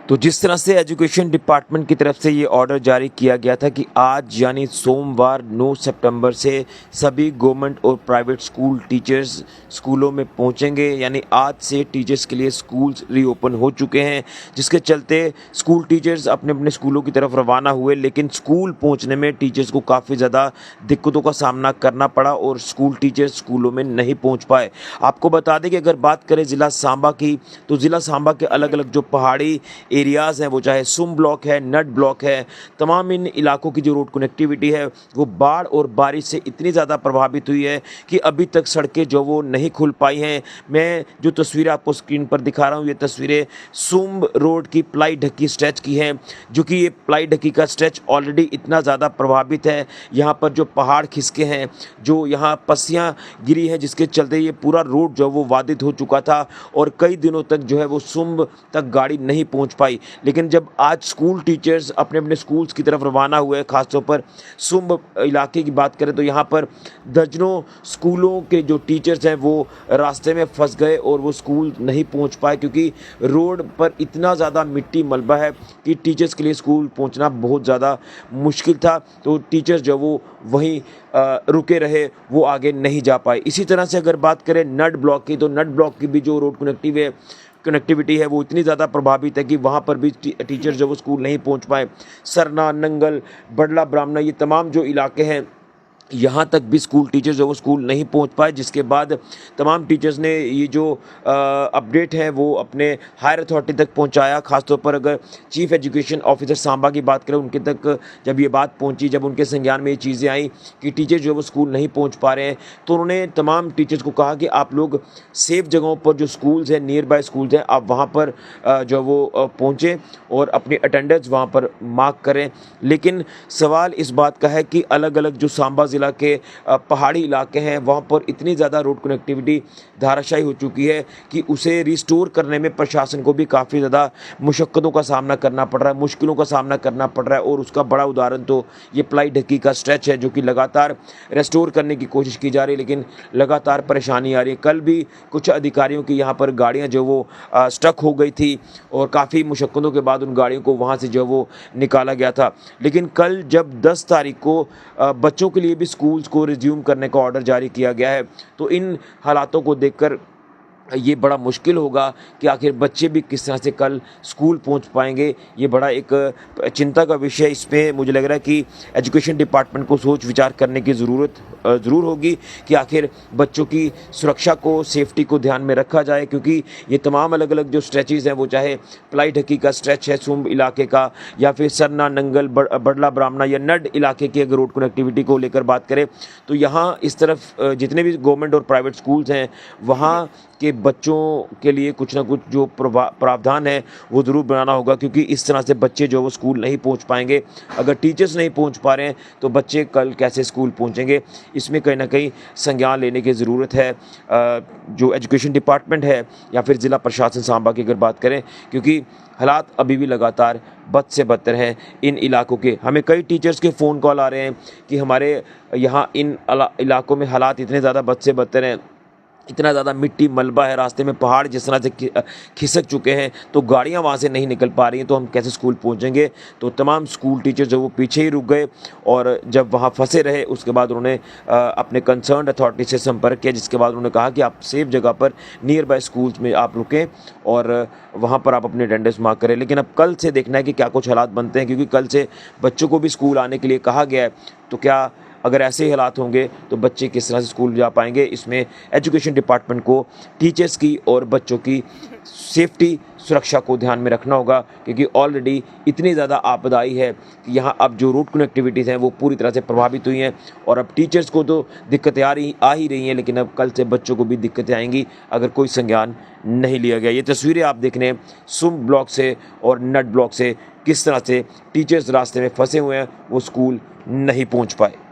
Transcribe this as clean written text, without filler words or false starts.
तो जिस तरह से एजुकेशन डिपार्टमेंट की तरफ से ये ऑर्डर जारी किया गया था कि आज यानी सोमवार 9 सितंबर से सभी गवर्नमेंट और प्राइवेट स्कूल टीचर्स स्कूलों में पहुंचेंगे, यानी आज से टीचर्स के लिए स्कूल्स रीओपन हो चुके हैं, जिसके चलते स्कूल टीचर्स अपने अपने स्कूलों की तरफ रवाना हुए। लेकिन स्कूल पहुंचने में टीचर्स को काफ़ी ज़्यादा दिक्कतों का सामना करना पड़ा और स्कूल टीचर्स स्कूलों में नहीं पहुँच पाए। आपको बता दें कि अगर बात करें ज़िला सांबा की, तो ज़िला सांबा के अलग अलग जो पहाड़ी एरियाज़ हैं, वो चाहे सुम ब्लॉक है, नट ब्लॉक है, तमाम इन इलाकों की जो रोड कनेक्टिविटी है वो बाढ़ और बारिश से इतनी ज़्यादा प्रभावित हुई है कि अभी तक सड़कें जो वो नहीं खुल पाई हैं। मैं जो तस्वीरें आपको स्क्रीन पर दिखा रहा हूँ, ये तस्वीरें सुम रोड की प्लाई ढकी स्ट्रेच की हैं, जो कि ये प्लाई ढकी का स्ट्रेच ऑलरेडी इतना ज़्यादा प्रभावित है। यहाँ पर जो पहाड़ खिसके हैं, जो यहाँ पस्सियाँ गिरी हैं, जिसके चलते ये पूरा रोड जो वो बाधित हो चुका था और कई दिनों तक जो है वो सुम तक गाड़ी नहीं पहुँच पाई। लेकिन जब आज स्कूल टीचर्स अपने अपने स्कूल्स की तरफ रवाना हुए, खासतौर पर सुंब इलाके की बात करें तो यहाँ पर दर्जनों स्कूलों के जो टीचर्स हैं वो रास्ते में फंस गए और वो स्कूल नहीं पहुँच पाए, क्योंकि रोड पर इतना ज़्यादा मिट्टी मलबा है कि टीचर्स के लिए स्कूल पहुँचना बहुत ज़्यादा मुश्किल था। तो टीचर्स जो वो वहीं रुके रहे, वो आगे नहीं जा पाए। इसी तरह से अगर बात करें नट ब्लॉक की, तो नट ब्लॉक की भी जो रोड कनेक्टिविटी है वो इतनी ज़्यादा प्रभावित है कि वहाँ पर भी टीचर जो वो स्कूल नहीं पहुँच पाए। सरना, नंगल, बड़ला, ब्राह्मणा, ये तमाम जो इलाके हैं, यहाँ तक भी स्कूल टीचर्स जो वो स्कूल नहीं पहुँच पाए, जिसके बाद तमाम टीचर्स ने ये जो अपडेट है वो अपने हायर अथॉरिटी तक पहुँचाया। ख़ासतौर पर अगर चीफ एजुकेशन ऑफिसर सांबा की बात करें, उनके तक जब ये बात पहुँची, जब उनके संज्ञान में ये चीज़ें आई कि टीचर्स जो वो स्कूल नहीं पहुँच पा रहे हैं, तो उन्होंने तमाम टीचर्स को कहा कि आप लोग सेफ जगहों पर जो स्कूल्स हैं, नियर बाय स्कूल्स हैं, आप वहाँ पर जो वो पहुँचें और अपनी अटेंडेंस वहाँ पर मार्क करें। लेकिन सवाल इस बात का है कि अलग अलग जो सांबा ज़िला के पहाड़ी इलाके हैं, वहाँ पर इतनी ज़्यादा रोड कनेक्टिविटी धाराशायी हो चुकी है कि उसे रिस्टोर करने में प्रशासन को भी काफ़ी ज़्यादा मुशक्क़तों का सामना करना पड़ रहा है, मुश्किलों का सामना करना पड़ रहा है। और उसका बड़ा उदाहरण तो ये प्लाई ढक्की का स्ट्रेच है, जो कि लगातार रेस्टोर करने की कोशिश की जा रही है, लेकिन लगातार परेशानी आ रही है। कल भी कुछ अधिकारियों की यहाँ पर गाड़ियाँ जो वो स्टक हो गई थी और काफ़ी मुशक्क़तों के बाद उन गाड़ियों को वहाँ से जो वो निकाला गया था। लेकिन कल जब 10 तारीख को बच्चों के लिए भी स्कूल्स को रिज्यूम करने का ऑर्डर जारी किया गया है, तो इन हालातों को देखकर ये बड़ा मुश्किल होगा कि आखिर बच्चे भी किस तरह से कल स्कूल पहुंच पाएंगे। ये बड़ा एक चिंता का विषय। इस पे मुझे लग रहा है कि एजुकेशन डिपार्टमेंट को सोच विचार करने की ज़रूर होगी कि आखिर बच्चों की सुरक्षा को, सेफ्टी को ध्यान में रखा जाए, क्योंकि ये तमाम अलग अलग जो स्ट्रेचेज़ हैं, वो चाहे प्लाई ढकी का स्ट्रेच है सुंब इलाके का, या फिर सरना, नंगल, बड़ला, ब्राह्मणा या नड इलाके की अगर रोड कनेक्टिविटी को लेकर बात करें, तो यहाँ इस तरफ जितने भी गवर्नमेंट और प्राइवेट स्कूल्स हैं, वहाँ के बच्चों के लिए कुछ ना कुछ जो प्रावधान है वो ज़रूर बनाना होगा, क्योंकि इस तरह से बच्चे जो वो स्कूल नहीं पहुंच पाएंगे। अगर टीचर्स नहीं पहुंच पा रहे हैं तो बच्चे कल कैसे स्कूल पहुंचेंगे? इसमें कहीं ना कहीं संज्ञान लेने की ज़रूरत है, जो एजुकेशन डिपार्टमेंट है या फिर ज़िला प्रशासन सांबा की अगर बात करें, क्योंकि हालात अभी भी लगातार बद से बदतर हैं इन इलाकों के। हमें कई टीचर्स के फ़ोन कॉल आ रहे हैं कि हमारे यहाँ इन इलाकों में हालात इतने ज़्यादा बद से बदतर हैं, इतना ज़्यादा मिट्टी मलबा है, रास्ते में पहाड़ जिस तरह से खिसक चुके हैं, तो गाड़ियाँ वहाँ से नहीं निकल पा रही हैं, तो हम कैसे स्कूल पहुँचेंगे? तो तमाम स्कूल टीचर जो वो पीछे ही रुक गए और जब वहाँ फंसे रहे, उसके बाद उन्होंने अपने कंसर्न अथॉरिटी से संपर्क किया, जिसके बाद उन्होंने कहा कि आप सेफ जगह पर नियर बाय स्कूल्स में आप रुकें और वहाँ पर आप अपनी अटेंडेंस मार्क करें। लेकिन अब कल से देखना है कि क्या कुछ हालात बनते हैं, क्योंकि कल से बच्चों को भी स्कूल आने के लिए कहा गया है। तो क्या अगर ऐसे ही हालात होंगे तो बच्चे किस तरह से स्कूल जा पाएंगे? इसमें एजुकेशन डिपार्टमेंट को टीचर्स की और बच्चों की सेफ्टी, सुरक्षा को ध्यान में रखना होगा, क्योंकि ऑलरेडी इतनी ज़्यादा आपदा आई है कि यहाँ अब जो रोड कनेक्टिविटीज़ हैं वो पूरी तरह से प्रभावित हुई हैं और अब टीचर्स को तो दिक्कतें आ ही रही हैं, लेकिन अब कल से बच्चों को भी दिक्कतें आएंगी अगर कोई संज्ञान नहीं लिया गया। ये तस्वीरें आप देख रहे हैं सुम ब्लॉक से और नट ब्लॉक से, किस तरह से टीचर्स रास्ते में फंसे हुए हैं, वो स्कूल नहीं पहुँच पाए।